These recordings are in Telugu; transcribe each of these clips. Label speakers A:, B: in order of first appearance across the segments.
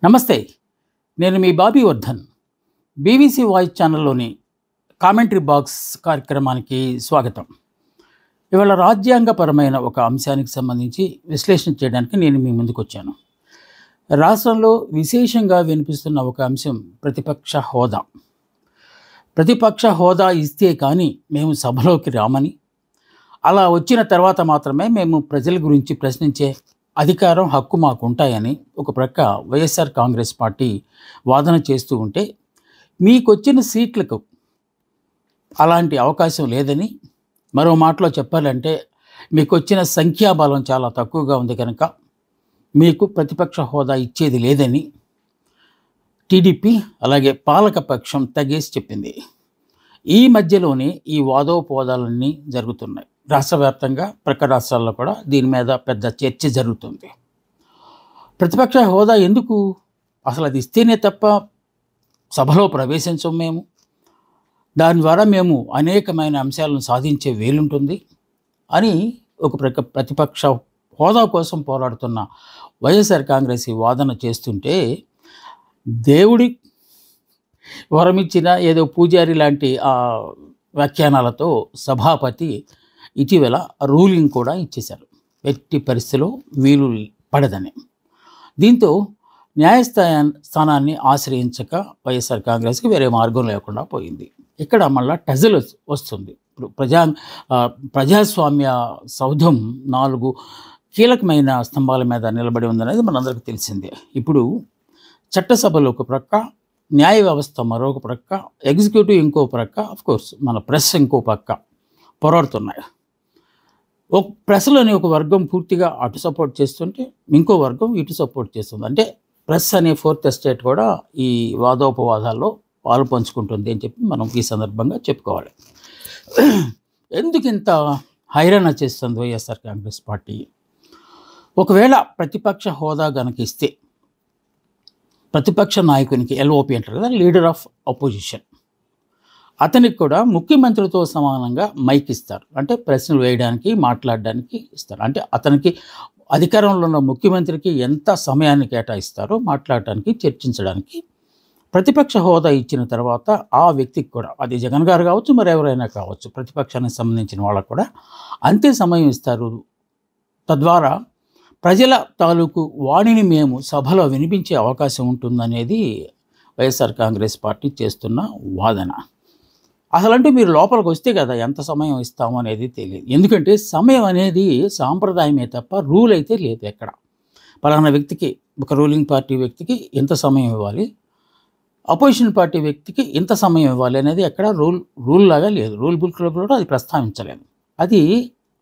A: నమస్తే. నేను మీ బాబీ వర్ధన్. బీబీసీ వాయిస్ ఛానల్లోని కామెంటరీ బాక్స్ కార్యక్రమానికి స్వాగతం. ఇవాళ రాజ్యాంగపరమైన ఒక అంశానికి సంబంధించి విశ్లేషణ చేయడానికి నేను మీ ముందుకొచ్చాను. రాష్ట్రంలో విశేషంగా వినిపిస్తున్న ఒక అంశం ప్రతిపక్ష హోదా. ప్రతిపక్ష హోదా ఇస్తే కానీ మేము సభలోకి రామని, అలా వచ్చిన తర్వాత మాత్రమే మేము ప్రజల గురించి ప్రశ్నించే అధికారం, హక్కు మాకు ఉంటాయని ఒక ప్రక్క వైఎస్ఆర్ కాంగ్రెస్ పార్టీ వాదన చేస్తూ ఉంటే, మీకొచ్చిన సీట్లకు అలాంటి అవకాశం లేదని, మరో మాటలో చెప్పాలంటే మీకు వచ్చిన సంఖ్యాబలం చాలా తక్కువగా ఉంది కనుక మీకు ప్రతిపక్ష హోదా ఇచ్చేది లేదని టీడీపీ అలాగే పాలకపక్షం తెగేసి చెప్పింది. ఈ మధ్యలోనే ఈ వాదోపవాదాలన్నీ జరుగుతున్నాయి. రాష్ట్ర వ్యాప్తంగా ప్రక్క రాష్ట్రాల్లో కూడా దీని మీద పెద్ద చర్చ జరుగుతుంది. ప్రతిపక్ష హోదా ఎందుకు? అసలు అది ఇస్తేనే తప్ప సభలో ప్రవేశించం మేము. దాని ద్వారా మేము అనేకమైన అంశాలను సాధించే వీలుంటుంది అని ఒక ప్రతిపక్ష హోదా కోసం పోరాడుతున్న వైఎస్ఆర్ కాంగ్రెస్ ఈ వాదన చేస్తుంటే, దేవుడి వరమిచ్చిన ఏదో పూజారి లాంటి వ్యాఖ్యానాలతో సభాపతి ఇటీవల రూలింగ్ కూడా ఇచ్చేశారు. ఎట్టి పరిస్థితిలో వీలు పడదని. దీంతో న్యాయస్థానాన్ని ఆశ్రయించక వైఎస్ఆర్ కాంగ్రెస్కి వేరే మార్గం లేకుండా పోయింది. ఇక్కడ మళ్ళా టజల్ వస్తుంది. ఇప్పుడు ప్రజాస్వామ్య సౌధం 4 కీలకమైన స్తంభాల మీద నిలబడి ఉందనేది మనందరికీ తెలిసిందే. ఇప్పుడు చట్టసభలో ఒక ప్రక్క, న్యాయ వ్యవస్థ మరొక ప్రక్క, ఎగ్జిక్యూటివ్ ఇంకో ప్రక్క, ఆఫ్కోర్స్ మన ప్రెస్ ఇంకో పక్క పోరాడుతున్నాయి. ఒక ప్రెస్లోని ఒక వర్గం పూర్తిగా అటు సపోర్ట్ చేస్తుంటే ఇంకో వర్గం ఇటు సపోర్ట్ చేస్తుంది. అంటే ప్రెస్ అనే ఫోర్త్ ఎస్టేట్ కూడా ఈ వాదోపవాదాల్లో పాలు పంచుకుంటుంది అని చెప్పి మనం ఈ సందర్భంగా చెప్పుకోవాలి. ఎందుకు ఇంత హైరాణ చేస్తుంది వైఎస్ఆర్ కాంగ్రెస్ పార్టీ? ఒకవేళ ప్రతిపక్ష హోదా గనక ఇస్తే, ప్రతిపక్ష నాయకునికి ఎల్ఓపి అంటారు కదా, లీడర్ ఆఫ్ అపోజిషన్, అతనికి కూడా ముఖ్యమంత్రితో సమానంగా మైక్ ఇస్తారు. అంటే ప్రశ్నలు వేయడానికి, మాట్లాడడానికి ఇస్తారు. అంటే అతనికి అధికారంలో ఉన్న ముఖ్యమంత్రికి ఎంత సమయాన్ని కేటాయిస్తారో మాట్లాడటానికి, చర్చించడానికి. ప్రతిపక్ష హోదా ఇచ్చిన తర్వాత ఆ వ్యక్తికి కూడా, అది జగన్ గారు కావచ్చు, మరెవరైనా కావచ్చు, ప్రతిపక్షానికి సంబంధించిన వాళ్ళకు కూడా అంతే సమయం ఇస్తారు. తద్వారా ప్రజల తాలూకు వాణిని మేము సభలో వినిపించే అవకాశం ఉంటుందనేది వైఎస్ఆర్ కాంగ్రెస్ పార్టీ చేస్తున్న వాదన. అసలంటే మీరు లోపలికి వస్తే కదా ఎంత సమయం ఇస్తాము అనేది తెలియదు. ఎందుకంటే సమయం అనేది సాంప్రదాయమే తప్ప రూల్ అయితే లేదు ఎక్కడ. పలానా వ్యక్తికి, ఒక రూలింగ్ పార్టీ వ్యక్తికి ఇంత సమయం ఇవ్వాలి, అపోజిషన్ పార్టీ వ్యక్తికి ఇంత సమయం ఇవ్వాలి అనేది ఎక్కడ రూల్ లాగా లేదు. రూల్ బుక్లో కూడా అది ప్రస్తావించలేదు. అది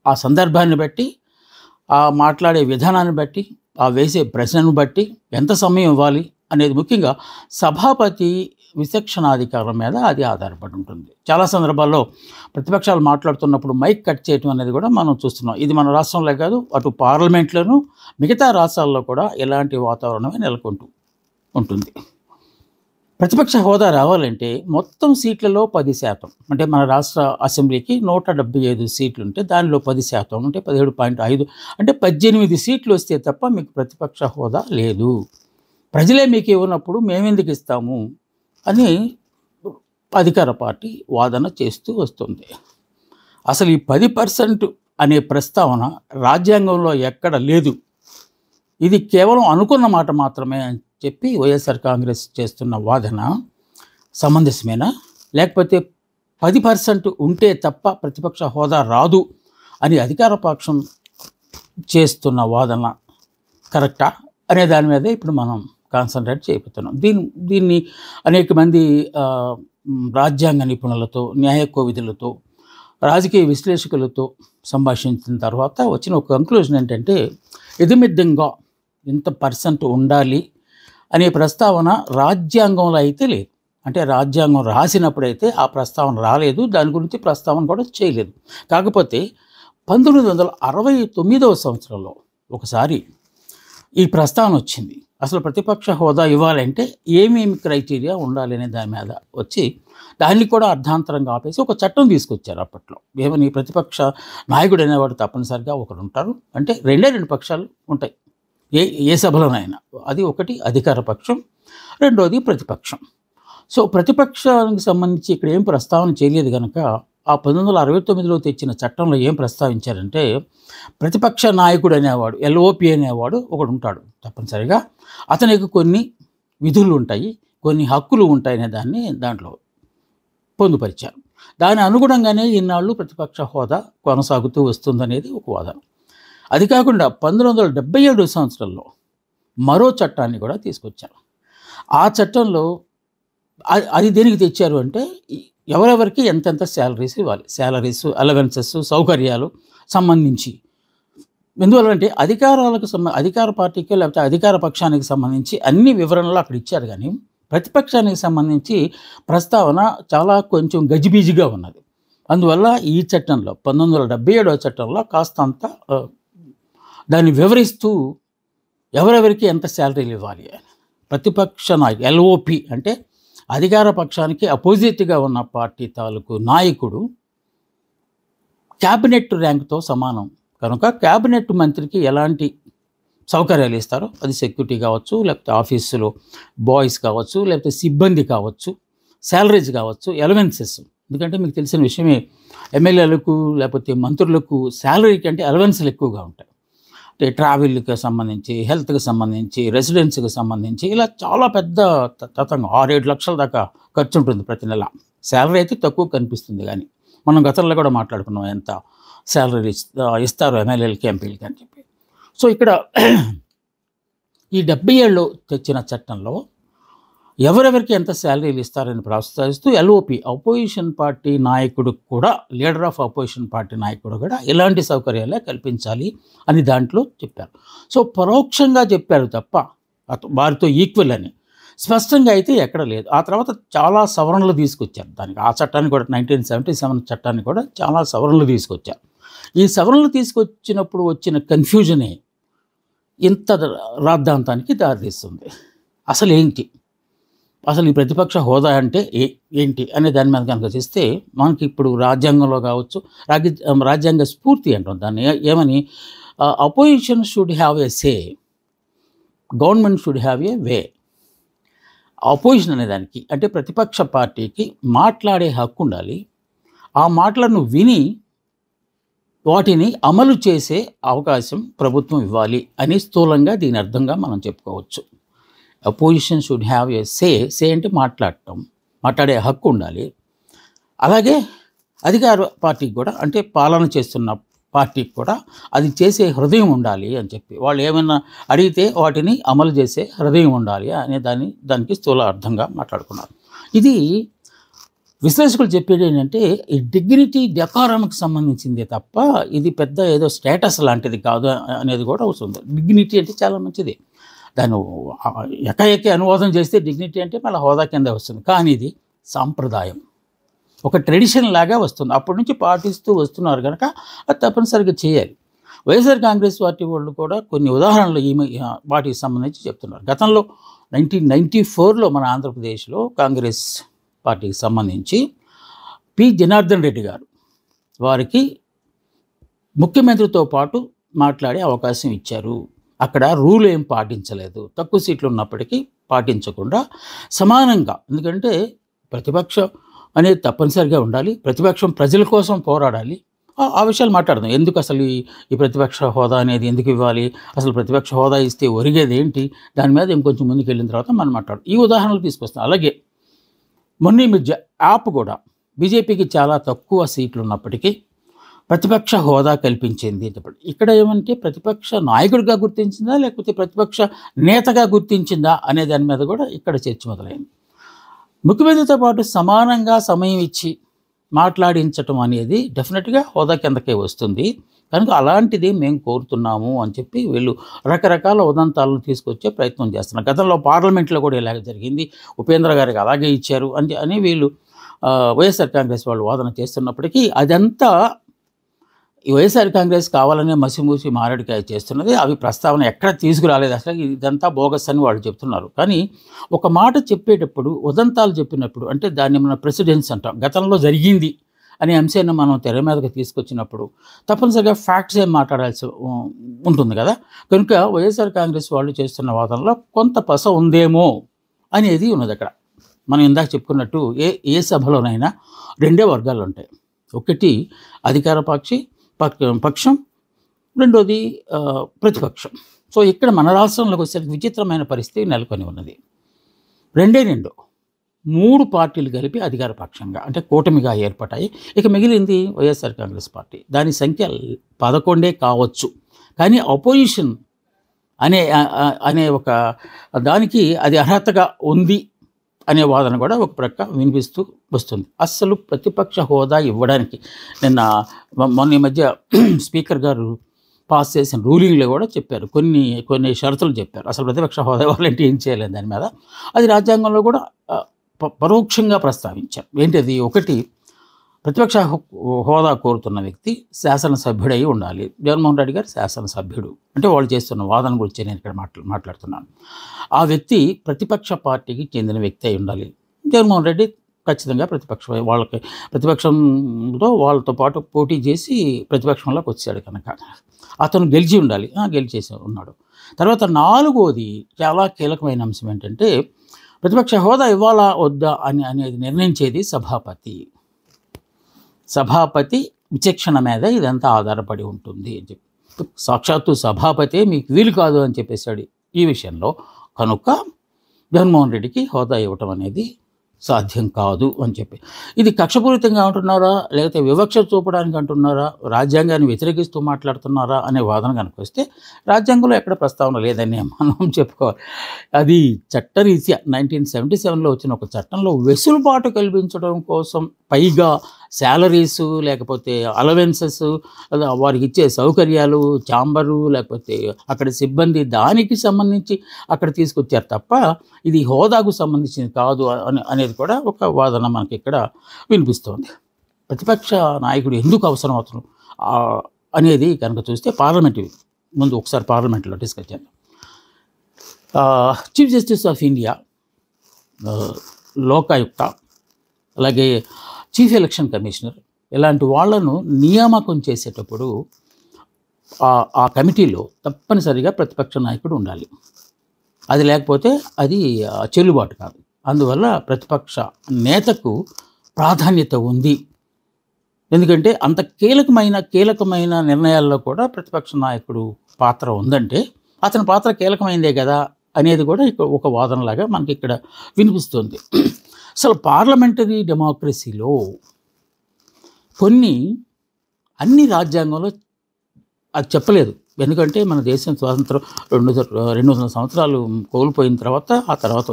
A: ఆ సందర్భాన్ని బట్టి, ఆ మాట్లాడే విధానాన్ని బట్టి, ఆ వేసే ప్రశ్నను బట్టి ఎంత సమయం ఇవ్వాలి అనేది ముఖ్యంగా సభాపతి విచక్షణాధికారం మీద అది ఆధారపడి ఉంటుంది. చాలా సందర్భాల్లో ప్రతిపక్షాలు మాట్లాడుతున్నప్పుడు మైక్ కట్ చేయటం అనేది కూడా మనం చూస్తున్నాం. ఇది మన రాష్ట్రంలో కాదు, అటు పార్లమెంట్లోనూ మిగతా రాష్ట్రాల్లో కూడా ఇలాంటి వాతావరణమే నెలకొంటూ ఉంటుంది. ప్రతిపక్ష హోదా రావాలంటే మొత్తం సీట్లలో 10%, అంటే మన రాష్ట్ర అసెంబ్లీకి 175 సీట్లు ఉంటే దానిలో 10% అంటే 17.5, అంటే 18 సీట్లు వస్తే తప్ప మీకు ప్రతిపక్ష హోదా లేదు. ప్రజలే మీకు ఇవ్వనప్పుడు మేమెందుకు ఇస్తాము అని అధికార పార్టీ వాదన చేస్తూ వస్తుంది. అసలు ఈ 10% అనే ప్రస్తావన రాజ్యాంగంలో ఎక్కడ లేదు. ఇది కేవలం అనుకున్న మాట మాత్రమే అని చెప్పి వైఎస్ఆర్ కాంగ్రెస్ చేస్తున్న వాదన సమంజసమేనా? లేకపోతే 10% ఉంటే తప్ప ప్రతిపక్ష హోదా రాదు అని అధికార పక్షం చేస్తున్న వాదన కరెక్టా అనే దాని మీద ఇప్పుడు మనం కాన్సన్ట్రేట్ చేయబోతున్నాం. దీన్ని అనేక మంది రాజ్యాంగ నిపుణులతో, న్యాయ కోవిదులతో, రాజకీయ విశ్లేషకులతో సంభాషించిన తర్వాత వచ్చిన ఒక కంక్లూజన్ ఏంటంటే, ఇదిమిద్దంగా ఇంత % ఉండాలి అనే ప్రస్తావన రాజ్యాంగంలో అయితే లేదు. అంటే రాజ్యాంగం రాసినప్పుడైతే ఆ ప్రస్తావన రాలేదు, దాని గురించి ప్రస్తావన కూడా చేయలేదు. కాకపోతే 1969వ సంవత్సరంలో ఒకసారి ఈ ప్రస్తావన వచ్చింది. అసలు ప్రతిపక్ష హోదా ఇవ్వాలంటే ఏమేమి క్రైటీరియా ఉండాలి అనే దాని మీద వచ్చి దాన్ని కూడా అర్ధాంతరంగా ఆపేసి ఒక చట్టం తీసుకొచ్చారు అప్పట్లో. ఏమని? ప్రతిపక్ష నాయకుడు అనేవాడు తప్పనిసరిగా ఒకరు ఉంటారు, అంటే 2 పక్షాలు ఉంటాయి. ఏ ఏ సభలోనైనా. అది ఒకటి అధికార పక్షం, రెండోది ప్రతిపక్షం. సో ప్రతిపక్షానికి సంబంధించి ఇక్కడ ఏం ప్రస్తావన చేయలేదు కనుక ఆ 1969లో తెచ్చిన చట్టంలో ఏం ప్రస్తావించారంటే ప్రతిపక్ష నాయకుడు అనేవాడు, ఎల్ఓపి అనేవాడు ఒకడు ఉంటాడు తప్పనిసరిగా. అతనికి కొన్ని విధులు ఉంటాయి, కొన్ని హక్కులు ఉంటాయనే దాన్ని దాంట్లో పొందుపరిచారు. దాని అనుగుణంగానే ఇన్నాళ్ళు ప్రతిపక్ష హోదా కొనసాగుతూ వస్తుందనేది ఒక వాదన. అది కాకుండా 1977 సంవత్సరంలో మరో చట్టాన్ని కూడా తీసుకొచ్చారు. ఆ చట్టంలో అది దేనికి తెచ్చారు అంటే ఎవరెవరికి ఎంతెంత శాలరీస్ ఇవ్వాలి, శాలరీస్, అలవెన్సెస్, సౌకర్యాలు సంబంధించి. ఎందువల్లంటే అధికార పార్టీకి లేకపోతే అధికార పక్షానికి సంబంధించి అన్ని వివరణలు అక్కడ ఇచ్చారు, కానీ ప్రతిపక్షానికి సంబంధించి ప్రస్తావన చాలా కొంచెం గజిబిజిగా ఉన్నది. అందువల్ల ఈ చట్టంలో 1977 చట్టంలో కాస్తంత దాన్ని వివరిస్తూ ఎవరెవరికి ఎంత శాలరీలు ఇవ్వాలి అని. ప్రతిపక్ష నాయకుడు ఎల్ఓపి అంటే అధికార పక్షానికి అపోజిట్గా ఉన్న పార్టీ తాలూకు నాయకుడు క్యాబినెట్ ర్యాంక్తో సమానం కనుక క్యాబినెట్ మంత్రికి ఎలాంటి సౌకర్యాలు ఇస్తారో, అది సెక్యూరిటీ కావచ్చు, లేకపోతే ఆఫీసులో బాయ్స్ కావచ్చు, లేకపోతే సిబ్బంది కావచ్చు, శాలరీస్ కావచ్చు, అలవెన్సెస్. ఎందుకంటే మీకు తెలిసిన విషయమే, ఎమ్మెల్యేలకు లేకపోతే మంత్రులకు శాలరీ కంటే అలవెన్స్లు ఎక్కువగా ఉంటాయి. అంటే ట్రావెల్కి సంబంధించి, హెల్త్కి సంబంధించి, రెసిడెన్స్కి సంబంధించి ఇలా చాలా పెద్ద తతంగం 6-7 లక్షల దాకా ఖర్చు ఉంటుంది ప్రతి నెల. శాలరీ అయితే తక్కువ కనిపిస్తుంది, కానీ మనం గతంలో కూడా మాట్లాడుకున్నాం ఎంత శాలరీ ఇస్తారు ఎమ్మెల్యేలకి, ఎంపీలకి అని చెప్పి. సో ఇక్కడ ఈ 77లో తెచ్చిన చట్టంలో ఎవరెవరికి ఎంత శాలరీలు ఇస్తారని ప్రస్తావిస్తూ ఎల్ఓపి అపోజిషన్ పార్టీ నాయకుడు కూడా, లీడర్ ఆఫ్ అపోజిషన్ పార్టీ నాయకుడు కూడా ఇలాంటి సౌకర్యాలే కల్పించాలి అని దాంట్లో చెప్పారు. సో పరోక్షంగా చెప్పారు తప్ప వారితో ఈక్వల్ అని స్పష్టంగా అయితే ఎక్కడ లేదు. ఆ తర్వాత చాలా సవరణలు తీసుకొచ్చారు దానికి. ఆ చట్టాన్ని కూడా 1977 చట్టాన్ని కూడా చాలా సవరణలు తీసుకొచ్చారు. ఈ సవరణలు తీసుకొచ్చినప్పుడు వచ్చిన కన్ఫ్యూజనే ఇంత రాద్ధాంతానికి దారితీస్తుంది. అసలు ఏంటి, అసలు ఈ ప్రతిపక్ష హోదా అంటే ఏంటి అనే దాని మీద కనుక చేస్తే మనకి ఇప్పుడు రాజ్యాంగంలో కావచ్చు, రాజ్యాంగ స్ఫూర్తి అంటాం దాన్ని. ఏమని, opposition should have a say, government should have a way. Opposition అనేదానికి అంటే ప్రతిపక్ష పార్టీకి మాట్లాడే హక్కు ఉండాలి. ఆ మాటలను విని వాటిని అమలు చేసే అవకాశం ప్రభుత్వం ఇవ్వాలి అని స్థూలంగా దీని అర్థంగా మనం చెప్పుకోవచ్చు. అపోజిషన్ షుడ్ హ్యావ్ ఏ సే అంటే మాట్లాడే హక్కు ఉండాలి. అలాగే అధికార పార్టీకి కూడా, అంటే పాలన చేస్తున్న పార్టీకి కూడా అది చేసే హృదయం ఉండాలి అని చెప్పి, వాళ్ళు ఏమైనా అడిగితే వాటిని అమలు చేసే హృదయం ఉండాలి అనే దానికి స్థూల అర్థంగా మాట్లాడుకున్నారు. ఇది విశ్లేషకులు చెప్పేది ఏంటంటే ఈ డిగ్నిటీ, డెకారంకి సంబంధించిందే తప్ప ఇది పెద్ద ఏదో స్టేటస్ లాంటిది కాదు అనేది కూడా వస్తుంది. డిగ్నిటీ అంటే చాలా మంచిది, దాన్ని ఎకఎకి అనువాదం చేస్తే డిగ్నిటీ అంటే మళ్ళీ హోదా కింద వస్తుంది. కానీ ఇది సాంప్రదాయం, ఒక ట్రెడిషన్ లాగా వస్తుంది, అప్పటి నుంచి పాటిస్తూ వస్తున్నారు కనుక అది తప్పనిసరిగా చేయాలి. వైఎస్ఆర్ కాంగ్రెస్ పార్టీ వాళ్ళు కూడా కొన్ని ఉదాహరణలు వాటికి సంబంధించి చెప్తున్నారు. గతంలో 1994లో మన ఆంధ్రప్రదేశ్లో కాంగ్రెస్ పార్టీకి సంబంధించి పి జనార్దన్ రెడ్డి గారు వారికి ముఖ్యమంత్రితో పాటు మాట్లాడే అవకాశం ఇచ్చారు. అక్కడ రూల్ ఏం పాటించలేదు, తక్కువ సీట్లు ఉన్నప్పటికీ పాటించకుండా సమానంగా, ఎందుకంటే ప్రతిపక్షం అనేది తప్పనిసరిగా ఉండాలి, ప్రతిపక్షం ప్రజల కోసం పోరాడాలి. ఆ విషయాలు మాట్లాడదాం. ఎందుకు అసలు ఈ ప్రతిపక్ష హోదా అనేది ఎందుకు ఇవ్వాలి, అసలు ప్రతిపక్ష హోదా ఇస్తే ఒరిగేది ఏంటి, దాని మీద ఇంకొంచెం ముందుకు వెళ్ళిన తర్వాత మనం మాట్లాడదాం. ఈ ఉదాహరణలు తీసుకొస్తాం. అలాగే మొన్న మధ్య యాప్ కూడా బీజేపీకి చాలా తక్కువ సీట్లు ఉన్నప్పటికీ ప్రతిపక్ష హోదా కల్పించింది. ఇక్కడ ఏమంటే ప్రతిపక్ష నాయకుడిగా గుర్తించిందా లేకపోతే ప్రతిపక్ష నేతగా గుర్తించిందా అనే దాని మీద కూడా ఇక్కడ చర్చ మొదలైంది. ముఖ్యమంత్రితో పాటు సమానంగా సమయం ఇచ్చి మాట్లాడించటం అనేది డెఫినెట్గా హోదా కిందకే వస్తుంది కనుక అలాంటిది మేము కోరుతున్నాము అని చెప్పి వీళ్ళు రకరకాల ఉదంతాలను తీసుకొచ్చే ప్రయత్నం చేస్తున్నారు. గతంలో పార్లమెంట్లో కూడా ఇలాగ జరిగింది, ఉపేంద్ర గారికి అలాగే ఇచ్చారు అని వీళ్ళు వైఎస్ఆర్ కాంగ్రెస్ వాళ్ళు వాదన చేస్తున్నప్పటికీ అదంతా ఈ వైఎస్ఆర్ కాంగ్రెస్ కావాలనే మసిమూసి మారేడుకాయ చేస్తున్నది. అవి ప్రస్తావన ఎక్కడ తీసుకురాలేదు, అసలు ఇదంతా బోగస్ అని వాళ్ళు చెప్తున్నారు. కానీ ఒక మాట చెప్పేటప్పుడు ఉదంతాలు చెప్పినప్పుడు అంటే దాన్ని మన ప్రెసిడెన్స్ అంటాం, గతంలో జరిగింది అనే అంశాన్ని మనం తెర మీదకి తీసుకొచ్చినప్పుడు తప్పనిసరిగా ఫ్యాక్ట్స్ ఏం మాట్లాడాల్సి ఉంటుంది కదా. కనుక వైఎస్ఆర్ కాంగ్రెస్ వాళ్ళు చేస్తున్న వాదనలో కొంత పస ఉందేమో అనేది ఉన్నది అక్కడ. మనం ఇందాక చెప్పుకున్నట్టు ఏ సభలోనైనా రెండే వర్గాలు ఉంటాయి. ఒకటి అధికార పక్షం, రెండోది ప్రతిపక్షం. సో ఇక్కడ మన రాష్ట్రంలోకి వచ్చేసరికి విచిత్రమైన పరిస్థితి నెలకొని ఉన్నది. రెండే 3 పార్టీలు కలిపి అధికార పక్షంగా అంటే కూటమిగా ఏర్పడ్డాయి. ఇక మిగిలింది వైఎస్ఆర్ కాంగ్రెస్ పార్టీ. దాని సంఖ్య 11 కావచ్చు, కానీ అపోజిషన్ అనే ఒక దానికి అది అర్హతగా ఉంది అనే వాదన కూడా ఒక ప్రక్క వినిపిస్తూ వస్తుంది. అస్సలు ప్రతిపక్ష హోదా ఇవ్వడానికి మొన్న ఈ మధ్య స్పీకర్ గారు పాస్ చేసిన రూలింగ్లో కూడా చెప్పారు, కొన్ని షరతులు చెప్పారు. అసలు ప్రతిపక్ష హోదా ఇవ్వాలంటే ఏం చేయలేదు దాని మీద. అది రాజ్యాంగంలో కూడా పరోక్షంగా ప్రస్తావించారు. ఏంటిది? ఒకటి, ప్రతిపక్ష హోదా కోరుతున్న వ్యక్తి శాసనసభ్యుడై ఉండాలి. జగన్మోహన్ రెడ్డి గారు శాసనసభ్యుడు, అంటే వాళ్ళు చేస్తున్న వాదన గురించి నేను ఇక్కడ మాట్లాడుతున్నాను. ఆ వ్యక్తి ప్రతిపక్ష పార్టీకి చెందిన వ్యక్తి అయి ఉండాలి. జగన్మోహన్ రెడ్డి ఖచ్చితంగా ప్రతిపక్షంతో వాళ్ళతో పాటు పోటీ చేసి ప్రతిపక్షంలోకి వచ్చాడు కనుక అతను గెలిచి ఉండాలి. గెలిచేసి ఉన్నాడు. తర్వాత 4వది చాలా కీలకమైన అంశం ఏంటంటే, ప్రతిపక్ష హోదా ఇవ్వాలా వద్దా అనేది నిర్ణయించేది సభాపతి విచక్షణ మీద ఇదంతా ఆధారపడి ఉంటుంది అని చెప్పి సాక్షాత్తు సభాపతే మీకు వీలు కాదు అని చెప్పేశాడు ఈ విషయంలో. కనుక జగన్మోహన్ రెడ్డికి హోదా ఇవ్వటం అనేది సాధ్యం కాదు అని చెప్పి, ఇది కక్షపూరితంగా అంటున్నారా లేకపోతే వివక్ష చూపడానికి అంటున్నారా, రాజ్యాంగాన్ని వ్యతిరేకిస్తూ మాట్లాడుతున్నారా అనే వాదన కనుక వస్తే రాజ్యాంగంలో ఎక్కడ ప్రస్తావన లేదని మనం చెప్పుకోవాలి. అది చట్టరీత్యా 1977లో వచ్చిన ఒక చట్టంలో వెసులుబాటు కల్పించడం కోసం, పైగా శాలరీసు లేకపోతే అలవెన్సెస్, వారికి ఇచ్చే సౌకర్యాలు, ఛాంబరు లేకపోతే అక్కడ సిబ్బంది, దానికి సంబంధించి అక్కడ తీసుకొచ్చారు తప్ప ఇది హోదాకు సంబంధించింది కాదు అనేది కూడా ఒక వాదన మనకి ఇక్కడ వినిపిస్తోంది. ప్రతిపక్ష నాయకుడు ఎందుకు అవసరం అవుతున్నాడు అనేది కనుక చూస్తే ముందు ఒకసారి పార్లమెంట్లో డిస్కస్ చేద్దాం. Chief justice of India, Lokayukta, అలాగే చీఫ్ ఎలక్షన్ కమిషనర్ ఇలాంటి వాళ్లను నియామకం చేసేటప్పుడు ఆ కమిటీలో తప్పనిసరిగా ప్రతిపక్ష నాయకుడు ఉండాలి. అది లేకపోతే అది చెల్లుబాటు కాదు. అందువల్ల ప్రతిపక్ష నేతకు ప్రాధాన్యత ఉంది. ఎందుకంటే అంత కీలకమైన నిర్ణయాల్లో కూడా ప్రతిపక్ష నాయకుడు పాత్ర ఉందంటే అతని పాత్ర కీలకమైందే కదా అనేది కూడా ఒక వాదనలాగా మనకి ఇక్కడ వినిపిస్తుంది. అసలు పార్లమెంటరీ డెమోక్రసీలో అన్ని రాజ్యాంగంలో అది చెప్పలేదు. ఎందుకంటే మన దేశం స్వాతంత్రం 200 సంవత్సరాలు కోల్పోయిన తర్వాత ఆ తర్వాత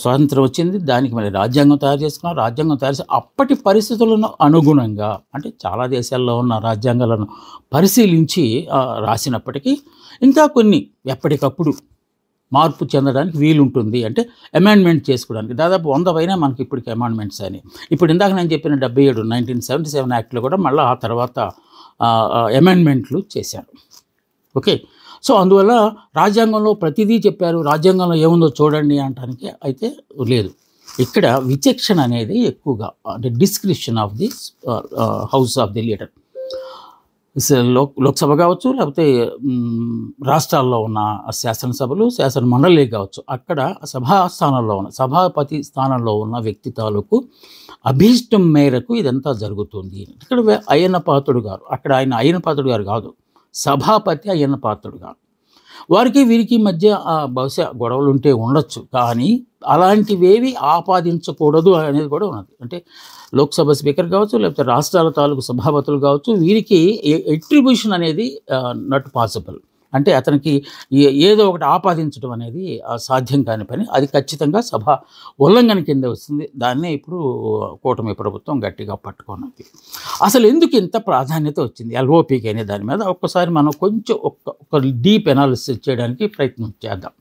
A: స్వాతంత్రం వచ్చింది. దానికి మళ్ళీ రాజ్యాంగం తయారు చేసుకున్నారు. రాజ్యాంగం తయారు చేసి అప్పటి పరిస్థితులను అనుగుణంగా, అంటే చాలా దేశాల్లో ఉన్న రాజ్యాంగాలను పరిశీలించి రాసినప్పటికీ ఇంకా కొన్ని ఎప్పటికప్పుడు మార్పు చెందడానికి వీలుంటుంది. అంటే అమెండ్మెంట్ చేసుకోవడానికి దాదాపు 100 పైన మనకి ఇప్పటికి అమెండ్మెంట్స్ అని. ఇప్పుడు ఇందాక నేను చెప్పిన 1977 యాక్ట్లో కూడా మళ్ళీ ఆ తర్వాత అమెండ్మెంట్లు చేశారు. ఓకే, సో అందువల్ల రాజ్యాంగంలో ప్రతిదీ చెప్పారు, రాజ్యాంగంలో ఏముందో చూడండి అనడానికి అయితే లేదు. ఇక్కడ విచక్షణ అనేది ఎక్కువగా, అంటే description of the house of the leader, Lok Sabha కావచ్చు లేకపోతే రాష్ట్రాల్లో ఉన్న శాసనసభలు, శాసన మండలి కావచ్చు, అక్కడ సభాపతి స్థానంలో ఉన్న వ్యక్తి తాలూకు అభీష్టం మేరకు ఇదంతా జరుగుతుంది. ఇక్కడ అయ్యన్న పాత్రుడు గారు, అక్కడ ఆయన అయ్యన్న పాత్రుడు గారు కాదు, సభాపతి అయ్యన్న పాత్రుడు గారు. వారికి వీరికి మధ్య బహుశా గొడవలు ఉంటే ఉండొచ్చు, కానీ అలాంటివేవి ఆపాదించకూడదు అనేది కూడా ఉన్నది. అంటే లోక్సభ స్పీకర్ కావచ్చు లేకపోతే రాష్ట్రాల తాలూకు సభాపతులు కావచ్చు, వీరికి ఎట్రిబ్యూషన్ అనేది నాట్ పాసిబుల్. అంటే అతనికి ఏదో ఒకటి ఆపాదించడం అనేది సాధ్యం కాని పని. అది ఖచ్చితంగా సభ ఉల్లంఘన కింద వస్తుంది. దాన్నే ఇప్పుడు కూటమి ప్రభుత్వం గట్టిగా పట్టుకున్నది. అసలు ఎందుకు ఇంత ప్రాధాన్యత వచ్చింది ఎల్ఓపికి అనే దాని మీద ఒక్కసారి మనం కొంచెం ఒక డీప్ అనాలిసిస్ చేయడానికి ప్రయత్నం చేద్దాం.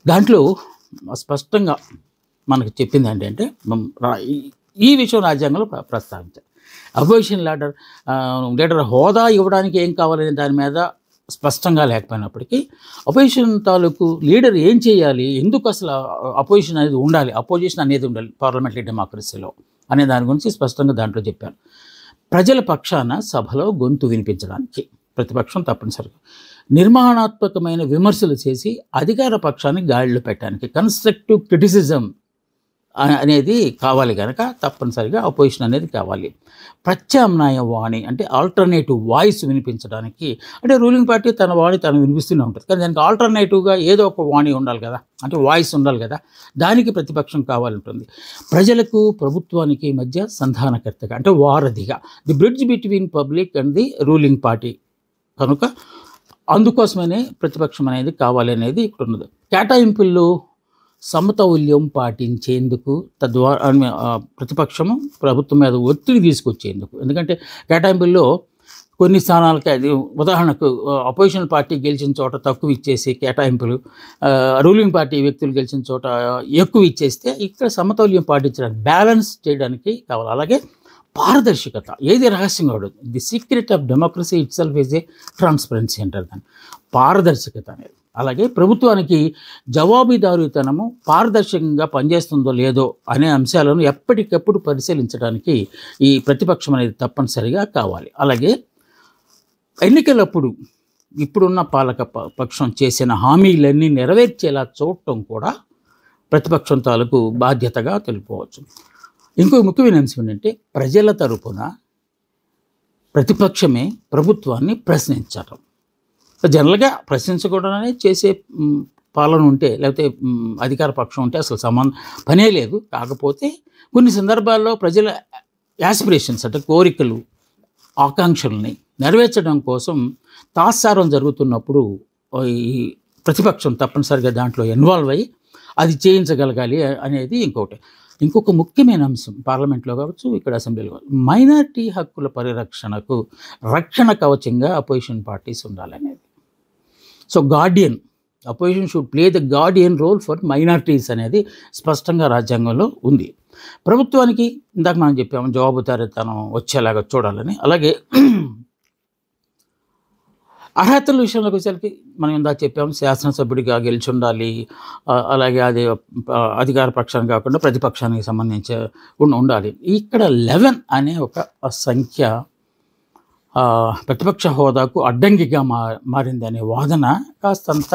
A: దాంట్లో స్పష్టంగా మనకు చెప్పింది ఏంటంటే, ఈ విషయం రాజ్యాంగంలో ప్రస్తావించారు. అపోజిషన్ లీడర్ హోదా ఇవ్వడానికి ఏం కావాలనే దాని మీద స్పష్టంగా లేకపోయినప్పటికీ అపోజిషన్ తాలూకు లీడర్ ఏం చేయాలి, ఎందుకు అసలు అపోజిషన్ అనేది ఉండాలి పార్లమెంటరీ డెమోక్రసీలో అనే దాని గురించి స్పష్టంగా దాంట్లో చెప్పారు. ప్రజల పక్షాన సభలో గొంతు వినిపించడానికి ప్రతిపక్షం తప్పనిసరిగా నిర్మాణాత్మకమైన విమర్శలు చేసి అధికార పక్షాన్ని గాడిలో పెట్టడానికి కన్స్ట్రక్టివ్ క్రిటిసిజం అనేది కావాలి కనుక తప్పనిసరిగా అపోజిషన్ అనేది కావాలి. ప్రత్యామ్నాయ వాణి అంటే ఆల్టర్నేటివ్ వాయిస్ వినిపించడానికి, అంటే రూలింగ్ పార్టీ తన వాణి తను వినిపిస్తూనే ఉంటుంది, కానీ దానికి ఆల్టర్నేటివ్గా ఏదో ఒక వాణి ఉండాలి కదా, అంటే వాయిస్ ఉండాలి కదా, దానికి ప్రతిపక్షం కావాలంటుంది. ప్రజలకు ప్రభుత్వానికి మధ్య సంధానకర్తగా అంటే వారధిగా, the bridge between public and the ruling party, కనుక అందుకోసమనే ప్రతిపక్షం అనేది కావాలి అనేది ఇక్కడ ఉన్నది. కేటాయింపుల్లో సమతౌల్యం పాటించేందుకు, తద్వారా ప్రతిపక్షము ప్రభుత్వం మీద ఒత్తిడి తీసుకొచ్చేందుకు, ఎందుకంటే కేటాయింపుల్లో కొన్ని స్థానాలకి అది ఉదాహరణకు అపోజిషన్ పార్టీ గెలిచిన చోట తక్కువ ఇచ్చేసి కేటాయింపులు, రూలింగ్ పార్టీ వ్యక్తులు గెలిచిన చోట ఎక్కువ ఇచ్చేస్తే ఇక్కడ సమతౌల్యం పాటించడానికి, బ్యాలెన్స్ చేయడానికి కావాలి. అలాగే పారదర్శకత, ఏది రహస్యంగా ఉండదు. The secret of democracy it self is a transparency అంటారు దాన్ని, పారదర్శకత అనేది. అలాగే ప్రభుత్వానికి జవాబుదారీతనము పారదర్శకంగా పనిచేస్తుందో లేదో అనే అంశాలను ఎప్పటికప్పుడు పరిశీలించడానికి ఈ ప్రతిపక్షం అనేది తప్పనిసరిగా కావాలి. అలాగే ఎన్నికలప్పుడు ఇప్పుడున్న పాలక పక్షం చేసిన హామీలన్నీ నెరవేర్చేలా చూడటం కూడా ప్రతిపక్షం తాలూకు బాధ్యతగా తెలుపుకోవచ్చు. ఇంకో ముఖ్యమైన అంశం ఏంటంటే ప్రజల తరపున ప్రతిపక్షమే ప్రభుత్వాన్ని ప్రశ్నించడం. జనరల్గా ప్రశ్నించకూడదనే చేసే పాలన ఉంటే, లేకపోతే అధికార పక్షం ఉంటే అసలు పనే లేదు. కాకపోతే కొన్ని సందర్భాల్లో ప్రజల యాస్పిరేషన్స్ అంటే కోరికలు, ఆకాంక్షల్ని నెరవేర్చడం కోసం తాత్సారం జరుగుతున్నప్పుడు ఈ ప్రతిపక్షం తప్పనిసరిగా దాంట్లో ఇన్వాల్వ్ అయ్యి అది చేయించగలగాలి అనేది ఇంకొక ముఖ్యమైన అంశం. పార్లమెంట్లో కావచ్చు, ఇక్కడ అసెంబ్లీలో కావచ్చు, మైనారిటీ హక్కుల పరిరక్షణకు రక్షణ కవచంగా అపోజిషన్ పార్టీస్ ఉండాలనేది. So guardian, opposition should play the guardian role for minorities అనేది స్పష్టంగా రాజ్యాంగంలో ఉంది. ప్రభుత్వానికి ఇందాక మనం చెప్పాము జవాబుదారీతనం వచ్చేలాగా చూడాలని. అలాగే అర్హతల విషయంలోకి వచ్చేసరికి మనం ఇందాక చెప్పాము శాసనసభ్యుడిగా గెలిచి ఉండాలి, అలాగే అది అధికార పక్షానికి కాకుండా ప్రతిపక్షానికి సంబంధించి ఉండాలి. ఇక్కడ 11 అనే ఒక సంఖ్య ప్రతిపక్ష హోదాకు అడ్డంకిగా మారింది అనే వాదన కాస్తంత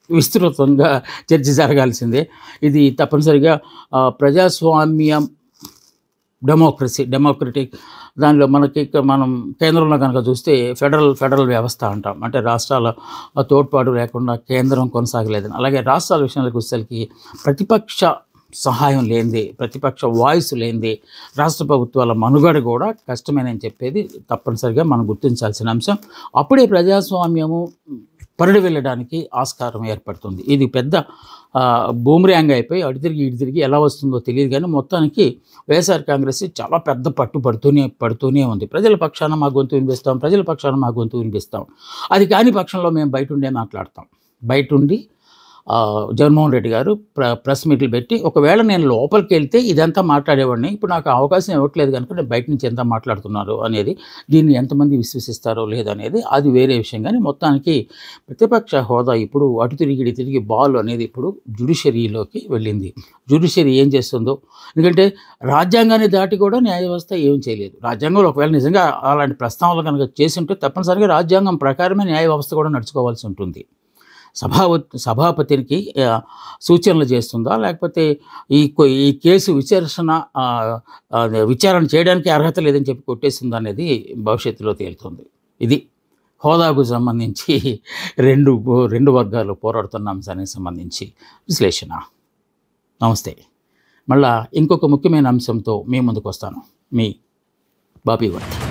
A: విస్తృతంగా చర్చ జరగాల్సిందే. ఇది తప్పనిసరిగా ప్రజాస్వామ్యం, డెమోక్రటిక్ దానిలో మనం కేంద్రంలో కనుక చూస్తే ఫెడరల్ వ్యవస్థ అంటాం, అంటే రాష్ట్రాల తోడ్పాటు లేకుండా కేంద్రం కొనసాగలేదని. అలాగే రాష్ట్రాల విషయంలోకి వచ్చేసరికి ప్రతిపక్ష సహాయం లేనిది, ప్రతిపక్ష వాయిస్ లేనిది రాష్ట్ర ప్రభుత్వాల మనుగడ కూడా కష్టమేనని చెప్పేది తప్పనిసరిగా మనం గుర్తించాల్సిన అంశం. అప్పుడే ప్రజాస్వామ్యము పరిడి వెళ్ళడానికి ఆస్కారం ఏర్పడుతుంది. ఇది పెద్ద బూమరాంగ్ అయిపోయి అటు తిరిగి ఎలా వస్తుందో తెలియదు, కానీ మొత్తానికి వైఎస్ఆర్ కాంగ్రెస్ చాలా పెద్ద పడుతూనే ఉంది. ప్రజల పక్షాన మా గొంతు వినిపిస్తాం, అది కాని పక్షంలో మేము బయట మాట్లాడతాం. బయటుండి జగన్మోహన్ రెడ్డి గారు ప్రెస్ మీట్లు పెట్టి, ఒకవేళ నేను లోపలికి వెళ్తే ఇదంతా మాట్లాడేవాడిని, ఇప్పుడు నాకు అవకాశం ఇవ్వట్లేదు కనుక నేను బయట నుంచి ఎంత మాట్లాడుతున్నారు అనేది, దీన్ని ఎంతమంది విశ్వసిస్తారో లేదనేది అది వేరే విషయం. కానీ మొత్తానికి ప్రతిపక్ష హోదా ఇప్పుడు అటు తిరిగి బాల్ అనేది ఇప్పుడు జ్యుడిషియరీలోకి వెళ్ళింది. జ్యుడిషియరీ ఏం చేస్తుందో, ఎందుకంటే రాజ్యాంగాన్ని దాటి కూడా న్యాయ వ్యవస్థ ఏం చేయలేదు. రాజ్యాంగంలో ఒకవేళ నిజంగా అలాంటి ప్రస్తావనలు కనుక చేసి ఉంటే తప్పనిసరిగా రాజ్యాంగం ప్రకారమే న్యాయ వ్యవస్థ కూడా నడుచుకోవాల్సి ఉంటుంది. సభాపతికి సూచనలు చేస్తుందా, లేకపోతే ఈ కేసు విచారణ చేయడానికి అర్హత లేదని చెప్పి కొట్టేస్తుందా అనేది భవిష్యత్తులో తేలుతుంది. ఇది హోదాకు సంబంధించి రెండు వర్గాలు పోరాడుతున్న అంశానికి సంబంధించి విశ్లేషణ. నమస్తే. మళ్ళా ఇంకొక ముఖ్యమైన అంశంతో మీ ముందుకు వస్తాను. మీ బాపీ వర్ధన్.